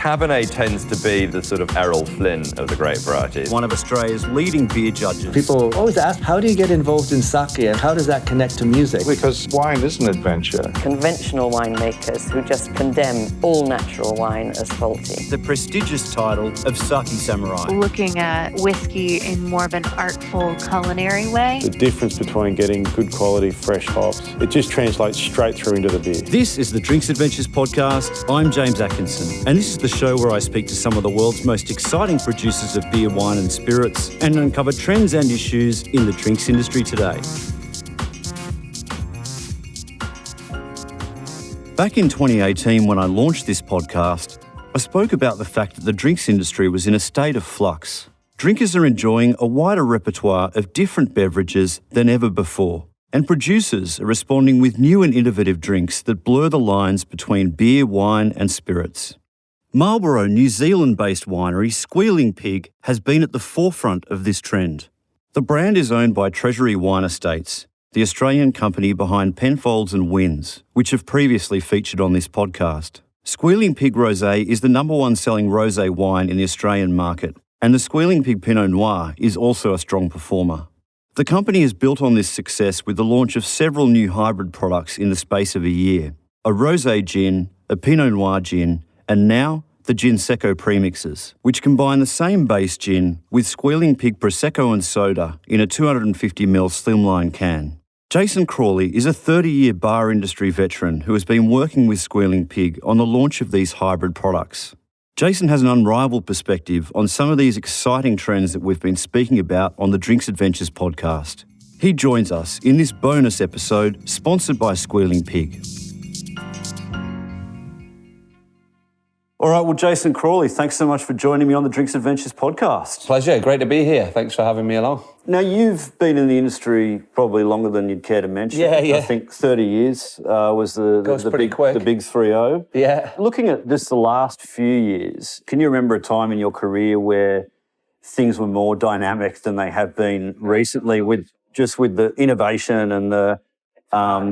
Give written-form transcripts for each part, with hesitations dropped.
Cabernet tends to be the sort of Errol Flynn of the grape varieties. One of Australia's leading beer judges. People always ask, how do you get involved in sake and how does that connect to music? Because wine is an adventure. Conventional winemakers who just condemn all natural wine as faulty. The prestigious title of Sake Samurai. Looking at whiskey in more of an artful culinary way. The difference between getting good quality fresh hops, it just translates straight through into the beer. This is the Drinks Adventures podcast. I'm James Atkinson, and this is the show where I speak to some of the world's most exciting producers of beer, wine and spirits and uncover trends and issues in the drinks industry today. Back in 2018, when I launched this podcast, I spoke about the fact that the drinks industry was in a state of flux. Drinkers are enjoying a wider repertoire of different beverages than ever before, and producers are responding with new and innovative drinks that blur the lines between beer, wine and spirits. Marlborough, New Zealand-based winery Squealing Pig has been at the forefront of this trend. The brand is owned by Treasury Wine Estates, the Australian company behind Penfolds and Wynns, which have previously featured on this podcast. Squealing Pig Rose is the #1 selling rosé wine in the Australian market, and the Squealing Pig Pinot Noir is also a strong performer. The company has built on this success with the launch of several new hybrid products in the space of a year: a rosé gin, a Pinot Noir gin, and now the ginsecco premixes, which combine the same base gin with Squealing Pig Prosecco and soda in a 250ml slimline can. Jason Crawley is a 30-year bar industry veteran who has been working with Squealing Pig on the launch of these hybrid products. Jason has an unrivaled perspective on some of these exciting trends that we've been speaking about on the Drinks Adventures podcast. He joins us in this bonus episode sponsored by Squealing Pig. All right, well, Jason Crawley, thanks so much for joining me on the Drinks Adventures podcast. Pleasure, great to be here. Thanks for having me along. Now, you've been in the industry probably longer than you'd care to mention. Yeah. I think 30 years was the big 3-0. Yeah. Looking at just the last few years, can you remember a time in your career where things were more dynamic than they have been recently with the innovation and the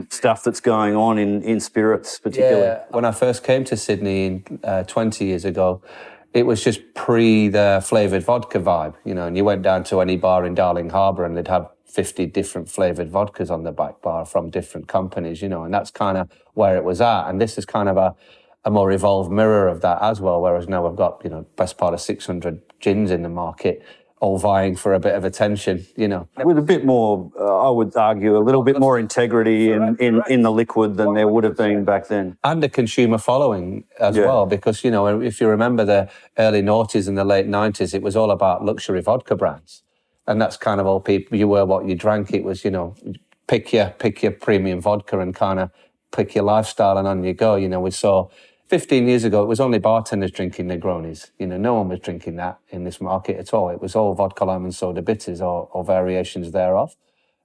stuff that's going on in spirits particularly? Yeah. When I first came to Sydney 20 years ago, it was just pre the flavoured vodka vibe, and you went down to any bar in Darling Harbour and they'd have 50 different flavoured vodkas on the back bar from different companies, and that's kind of where it was at. And this is kind of a more evolved mirror of that as well, whereas now we've got, best part of 600 gins in the market, all vying for a bit of attention, With a bit more, I would argue, a little bit more integrity in the liquid than there would have been back then. And a consumer following as well, because, if you remember the early noughties and the late 90s, it was all about luxury vodka brands. And that's kind of all people, you were what you drank. It was, pick your premium vodka and kind of pick your lifestyle and on you go. We saw 15 years ago, it was only bartenders drinking Negronis. No one was drinking that in this market at all. It was all vodka, lime and soda bitters or variations thereof.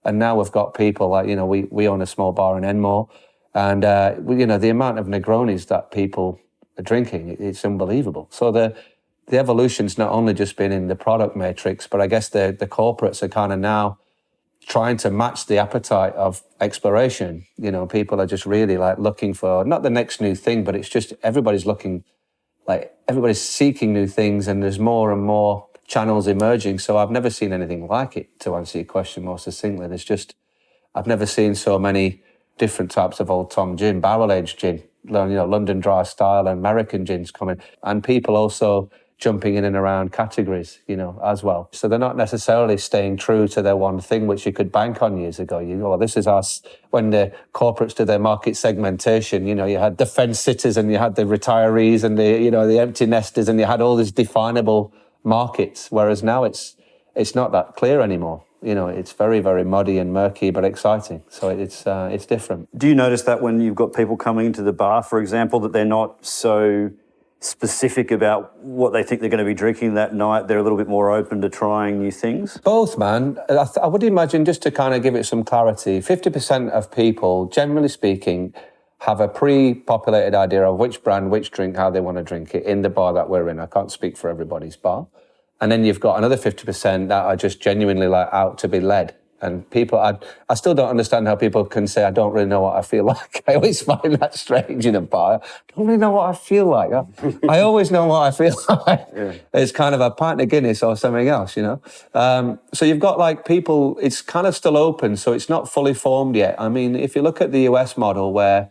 And now we've got people like, we own a small bar in Enmore. And, the amount of Negronis that people are drinking, it's unbelievable. So the evolution's not only just been in the product matrix, but I guess the corporates are kind of now trying to match the appetite of exploration. People are just really looking for not the next new thing, but it's just everybody's seeking new things, and there's more and more channels emerging. So I've never seen anything like it, to answer your question more succinctly. I've never seen so many different types of Old Tom gin, barrel-aged gin, London dry style and American gins coming, and people also jumping in and around categories, as well. So they're not necessarily staying true to their one thing, which you could bank on years ago. This is us, when the corporates did their market segmentation, you had the fence sitters and you had the retirees and the empty nesters, and you had all these definable markets, whereas now it's not that clear anymore. It's very, very muddy and murky, but exciting. So it's different. Do you notice that when you've got people coming into the bar, for example, that they're not so specific about what they think they're going to be drinking that night? They're a little bit more open to trying new things? Both, man. I would imagine, just to kind of give it some clarity, 50% of people, generally speaking, have a pre-populated idea of which brand, which drink, how they want to drink it in the bar that we're in. I can't speak for everybody's bar. And then you've got another 50% that are just genuinely out to be led. And people, I still don't understand how people can say, I don't really know what I feel like. I always find that strange in a bar. I don't really know what I feel like. I always know what I feel like. Yeah. It's kind of a pint of Guinness or something else, you know. So you've got like people, it's kind of still open, so it's not fully formed yet. I mean, if you look at the US model where,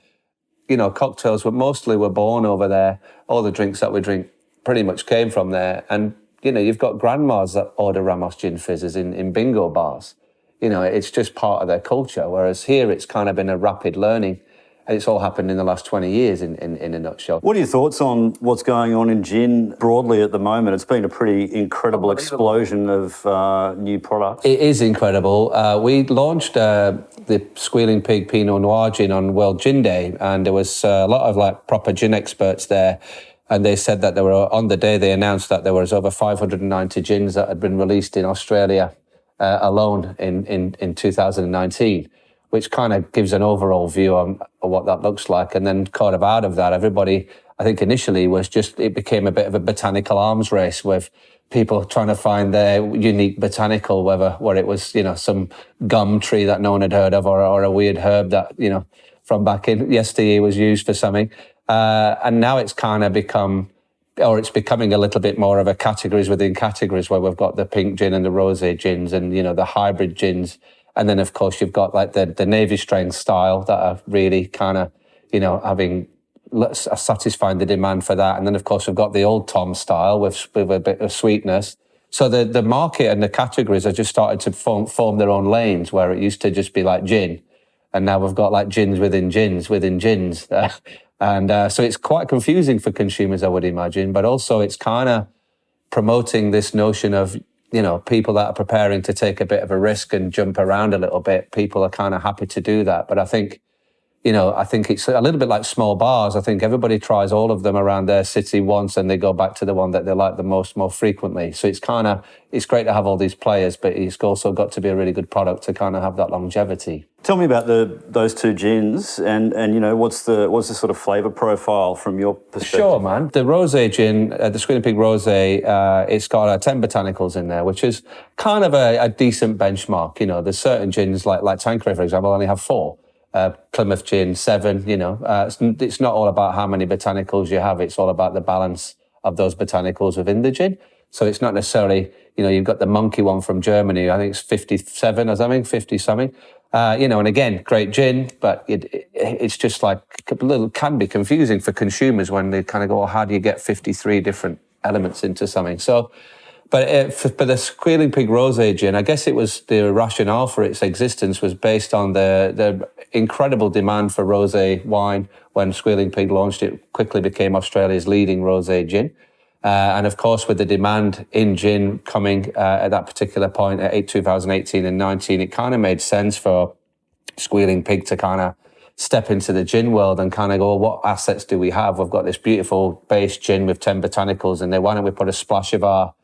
you know, cocktails were born over there, all the drinks that we drink pretty much came from there. And, you know, you've got grandmas that order Ramos gin fizzes in bingo bars. You know, it's just part of their culture. Whereas here, it's kind of been a rapid learning. And it's all happened in the last 20 years in a nutshell. What are your thoughts on what's going on in gin broadly at the moment? It's been a pretty incredible explosion of new products. It is incredible. We launched the Squealing Pig Pinot Noir Gin on World Gin Day, and there was a lot of like proper gin experts there. And they said that on the day they announced that there was over 590 gins that had been released in Australia alone in 2019, which kind of gives an overall view on what that looks like. And then kind of out of that, everybody, I think initially it became a bit of a botanical arms race with people trying to find their unique botanical, where it was, you know, some gum tree that no one had heard of or a weird herb that, you know, from back in yesteryear was used for something. And now it's kind of it's becoming a little bit more of a categories within categories, where we've got the pink gin and the rosé gins and, you know, the hybrid gins. And then, of course, you've got like the navy strength style that are really kind of, you know, satisfying the demand for that. And then, of course, we've got the old Tom style with a bit of sweetness. So the market and the categories are just started to form their own lanes, where it used to just be like gin. And now we've got like gins within gins within gins. And so it's quite confusing for consumers, I would imagine, but also it's kind of promoting this notion of, you know, people that are preparing to take a bit of a risk and jump around a little bit. People are kind of happy to do that. But I think it's a little bit like small bars. I think everybody tries all of them around their city once and they go back to the one that they like the most more frequently. So it's great to have all these players, but it's also got to be a really good product to kind of have that longevity. Tell me about those two gins and you know, what's the sort of flavour profile from your perspective? Sure, man. The rosé gin, the Squealing Pig Rosé, it's got 10 botanicals in there, which is kind of a decent benchmark. You know, there's certain gins like Tanqueray, for example, only have 4. Plymouth Gin, 7, you know. It's not all about how many botanicals you have. It's all about the balance of those botanicals within the gin. So it's not necessarily, you know, you've got the monkey one from Germany. I think it's 57 or something, 50 something. You know, and again, great gin, but it's just like can be confusing for consumers when they kind of go, how do you get 53 different elements into something? So, but for the Squealing Pig Rosé gin, I guess it was the rationale for its existence was based on the incredible demand for rosé wine. When Squealing Pig launched, it quickly became Australia's leading rosé gin. And of course, with the demand in gin coming at that particular point at 2018 and 19, it kind of made sense for Squealing Pig to kind of step into the gin world and kind of go, what assets do we have? We've got this beautiful base gin with 10 botanicals in there. Why don't we put a splash of our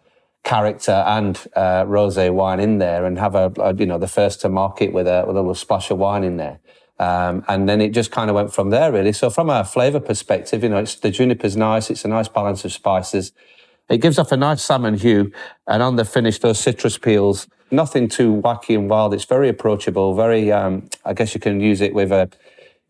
character and rosé wine in there and have the first to market with a little splash of wine in there. And then it just kind of went from there, really. So from a flavour perspective, you know, the juniper's nice. It's a nice balance of spices. It gives off a nice salmon hue. And on the finish, those citrus peels, nothing too wacky and wild. It's very approachable. Very, I guess you can use it with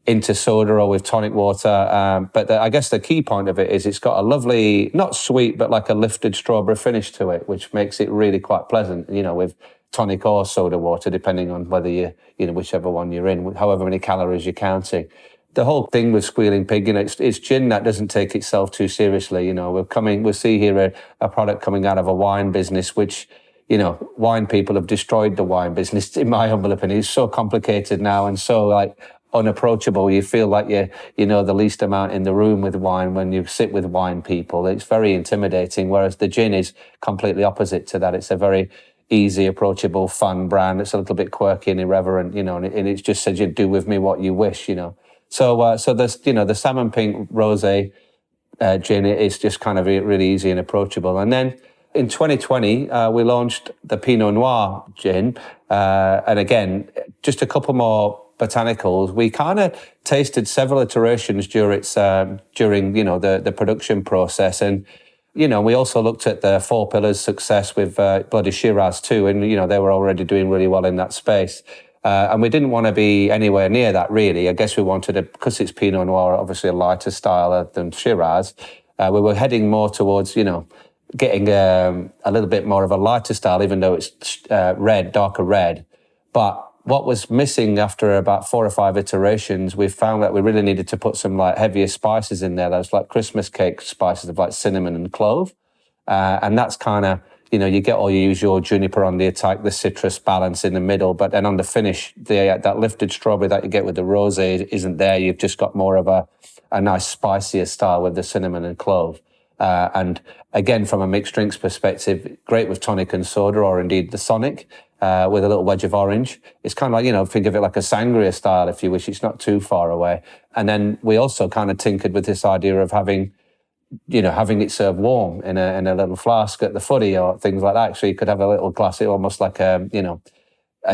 into soda or with tonic water. But I guess the key point of it is it's got a lovely, not sweet, but like a lifted strawberry finish to it, which makes it really quite pleasant, you know, with tonic or soda water, depending on whether you know, whichever one you're in, however many calories you're counting. The whole thing with Squealing Pig, you know, it's gin that doesn't take itself too seriously. You know, we'll see here a product coming out of a wine business, which, you know, wine people have destroyed the wine business, in my humble opinion. It's so complicated now and so like unapproachable. You feel like you know the least amount in the room with wine when you sit with wine people. It's very intimidating, whereas the gin is completely opposite to that. It's a very easy, approachable, fun brand. It's a little bit quirky and irreverent, you know, and it just says, you do with me what you wish, you know. So there's, you know, the salmon pink rosé gin is just kind of really easy and approachable. And then in 2020, we launched the Pinot Noir gin. And again, just a couple more botanicals. We kind of tasted several iterations during you know, the production process. And We also looked at the Four Pillars success with Bloody Shiraz too, and they were already doing really well in that space. And we didn't want to be anywhere near that, really. I guess we wanted to, because it's Pinot Noir, obviously a lighter style than Shiraz. We were heading more towards, getting a little bit more of a lighter style, even though it's red, darker red. But what was missing after about 4 or 5 iterations, we found that we really needed to put some like heavier spices in there. Those like Christmas cake spices of like cinnamon and clove. And that's kind of, you use your juniper on the attack, the citrus balance in the middle, but then on the finish, that lifted strawberry that you get with the rosé isn't there. You've just got more of a nice spicier style with the cinnamon and clove. And again, from a mixed drinks perspective, great with tonic and soda, or indeed the Sonic, with a little wedge of orange. It's kind of like, think of it like a sangria style, if you wish. It's not too far away. And then we also kind of tinkered with this idea of having it served warm in a little flask at the footy or things like that. So you could have a little glass, almost like a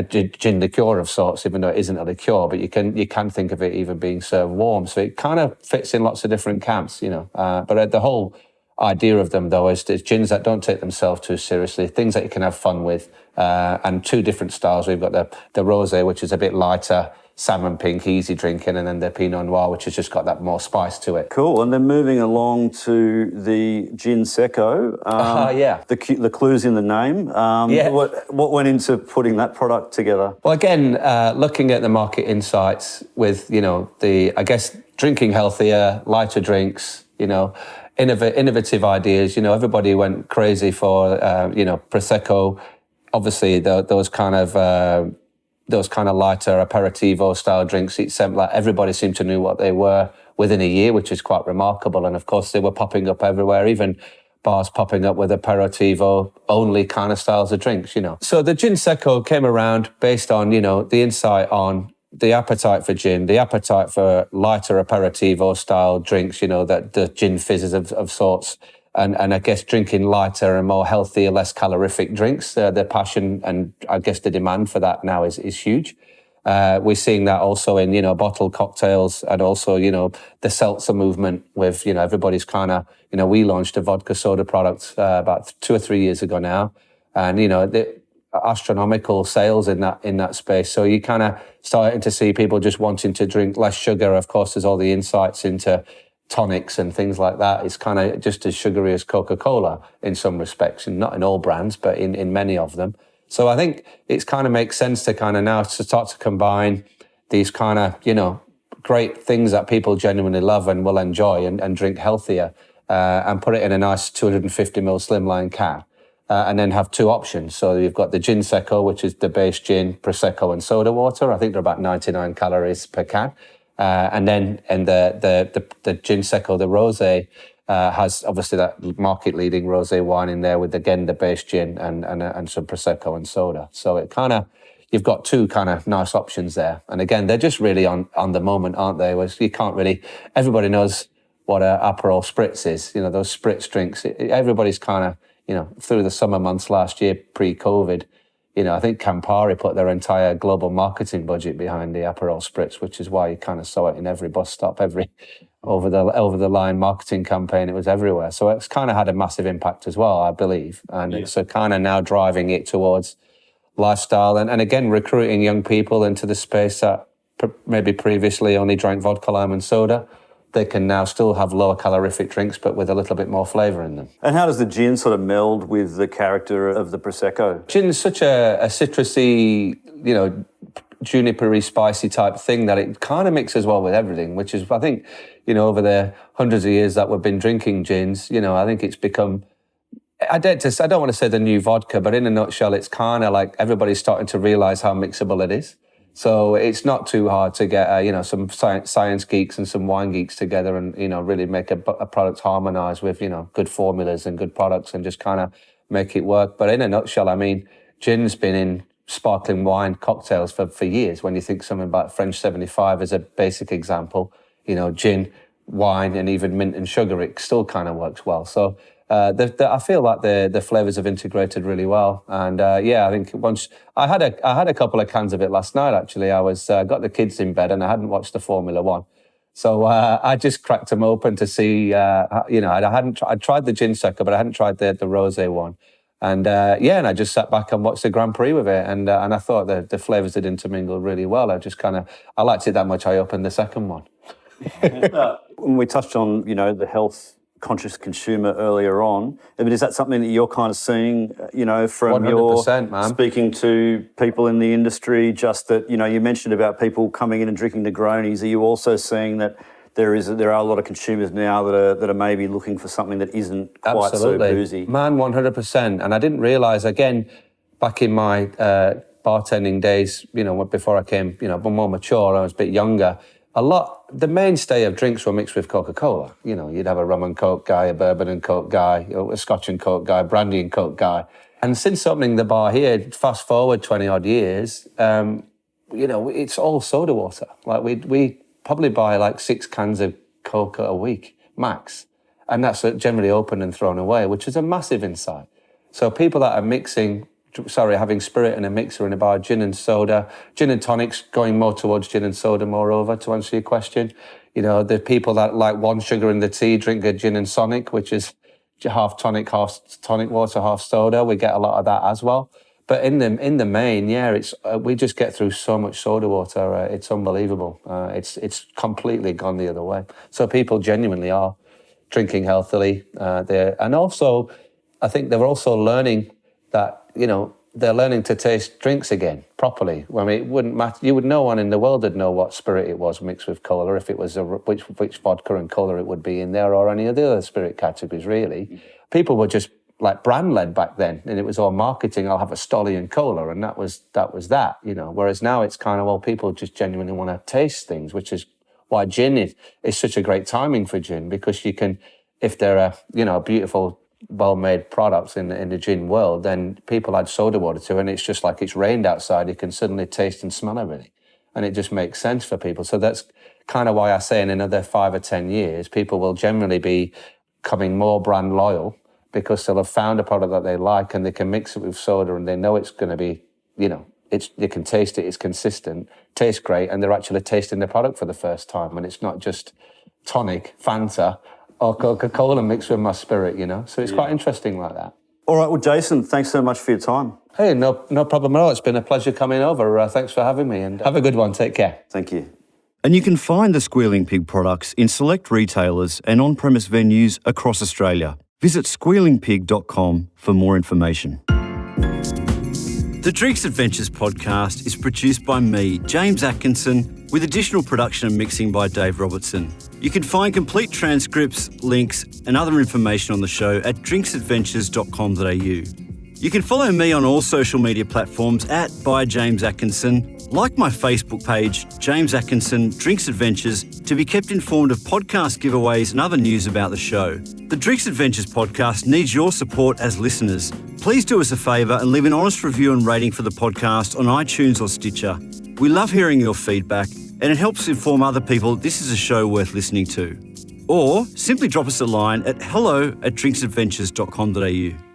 gin liqueur of sorts, even though it isn't a liqueur, but you can think of it even being served warm. So it kind of fits in lots of different camps, But the whole idea of them, though, is gins that don't take themselves too seriously, things that you can have fun with, and 2 different styles. We've got the rosé, which is a bit lighter, salmon pink, easy drinking, and then the Pinot Noir, which has just got that more spice to it. Cool. And then moving along to the ginsecco. The clues in the name. What went into putting that product together? Well, again, looking at the market insights with, drinking healthier, lighter drinks, innovative ideas. Everybody went crazy for, Prosecco. Obviously, those kind of lighter aperitivo style drinks. Everybody seemed to know what they were within a year, which is quite remarkable. And of course, they were popping up everywhere, even bars popping up with aperitivo only kind of styles of drinks, So the ginsecco came around based on, the insight on the appetite for gin, the appetite for lighter aperitivo style drinks, that the gin fizzes of sorts. And I guess drinking lighter and more healthier, less calorific drinks, the passion and I guess the demand for that now is huge. We're seeing that also in, bottled cocktails, and also, the seltzer movement with, everybody's kind of, we launched a vodka soda product about 2 or 3 years ago now. And, the astronomical sales in that space. So you kind of starting to see people just wanting to drink less sugar. Of course, there's all the insights into tonics and things like that. It's kind of just as sugary as Coca-Cola in some respects, and not in all brands, but in many of them. So I think it's kind of makes sense to kind of now to start to combine these kind of, great things that people genuinely love and will enjoy and drink healthier, and put it in a nice 250 ml slimline can. And then have 2 options. So you've got the ginsecco, which is the base gin, Prosecco and soda water. I think they're about 99 calories per can. And then the ginsecco, the rosé, has obviously that market-leading rosé wine in there with, again, the base gin and some Prosecco and soda. So it kind of, you've got 2 kind of nice options there. And again, they're just really on the moment, aren't they? Whereas you can't really, everybody knows what an Aperol Spritz is, those Spritz drinks. Everybody's kind of, through the summer months last year, pre-COVID, I think Campari put their entire global marketing budget behind the Aperol Spritz, which is why you kind of saw it in every bus stop, every over the line marketing campaign. It was everywhere. So it's kind of had a massive impact as well, I believe. And it's kind of now driving it towards lifestyle and again, recruiting young people into the space that maybe previously only drank vodka, lime and soda. They can now still have lower calorific drinks, but with a little bit more flavour in them. And how does the gin sort of meld with the character of the Prosecco? Gin is such a citrusy, juniper-y, spicy type thing that it kind of mixes well with everything, which is, I think, over the hundreds of years that we've been drinking gins, I think it's become, I don't want to say the new vodka, but in a nutshell, it's kind of like everybody's starting to realise how mixable it is. So it's not too hard to get, some science geeks and some wine geeks together and, really make a product harmonise with, good formulas and good products and just kind of make it work. But in a nutshell, I mean, gin's been in sparkling wine cocktails for years. When you think something about French 75 as a basic example, gin, wine, and even mint and sugar, it still kind of works well. So I feel like the flavours have integrated really well, and I think once I had a couple of cans of it last night. Actually, I was got the kids in bed and I hadn't watched the Formula One, So I just cracked them open to see, I'd tried the ginsecco, but I hadn't tried the rosé one. And and I just sat back and watched the Grand Prix with it. And I thought the flavours did intermingle really well. I liked it that much, I opened the second one. When we touched on, the health conscious consumer earlier on, but is that something that you're kind of seeing, from 100%, your man. speaking to people in the industry, just that, you mentioned about people coming in and drinking Negronis. Are you also seeing that there are a lot of consumers now that are maybe looking for something that isn't quite Absolutely. so boozy? Man, 100%. And I didn't realise, again, back in my bartending days, before I came, more mature, I was a bit younger, the mainstay of drinks were mixed with Coca-Cola. You'd have a rum and Coke guy, a bourbon and Coke guy, a Scotch and Coke guy, brandy and Coke guy. And since opening the bar here, fast forward 20 odd years, it's all soda water. Like we probably buy like 6 cans of Coke a week, max. And that's generally opened and thrown away, which is a massive insight. So people that are having spirit in a mixer in a bar, gin and soda, gin and tonics, going more towards gin and soda, moreover, to answer your question. The people that like one sugar in the tea drink a gin and sonic, which is half tonic water, half soda. We get a lot of that as well. But in the main, we just get through so much soda water. It's unbelievable. It's completely gone the other way. So people genuinely are drinking healthily. And also, I think they're also learning that, they're learning to taste drinks again properly. I mean, it wouldn't matter. No one in the world would know what spirit it was mixed with cola, if it was which vodka and cola it would be in there, or any of the other spirit categories, really. People were just like brand led back then, and it was all marketing. I'll have a Stolly and cola, and that was that. Whereas now it's kind of, people just genuinely want to taste things, which is why gin is such a great timing for gin, because you can, if they're a beautiful, well-made products in the gin world, then people add soda water to it, and it's just like it's rained outside. You can suddenly taste and smell everything, and it just makes sense for people. So that's kind of why I say in another 5 or 10 years, people will generally be becoming more brand loyal, because they'll have found a product that they like and they can mix it with soda, and they know it's going to be, you can taste it, it's consistent, tastes great, and they're actually tasting the product for the first time, and it's not just tonic, Fanta, or Coca-Cola mixed with my spirit, So it's quite interesting like that. All right, well, Jason, thanks so much for your time. Hey, no problem at all. It's been a pleasure coming over. Thanks for having me, and have a good one. Take care. Thank you. And you can find the Squealing Pig products in select retailers and on-premise venues across Australia. Visit squealingpig.com for more information. The Drinks Adventures podcast is produced by me, James Atkinson, with additional production and mixing by Dave Robertson. You can find complete transcripts, links, and other information on the show at drinksadventures.com.au. You can follow me on all social media platforms at @ByJamesAtkinson, like my Facebook page, James Atkinson Drinks Adventures, to be kept informed of podcast giveaways and other news about the show. The Drinks Adventures podcast needs your support as listeners. Please do us a favour and leave an honest review and rating for the podcast on iTunes or Stitcher. We love hearing your feedback, and it helps inform other people this is a show worth listening to. Or simply drop us a line at hello@drinksadventures.com.au.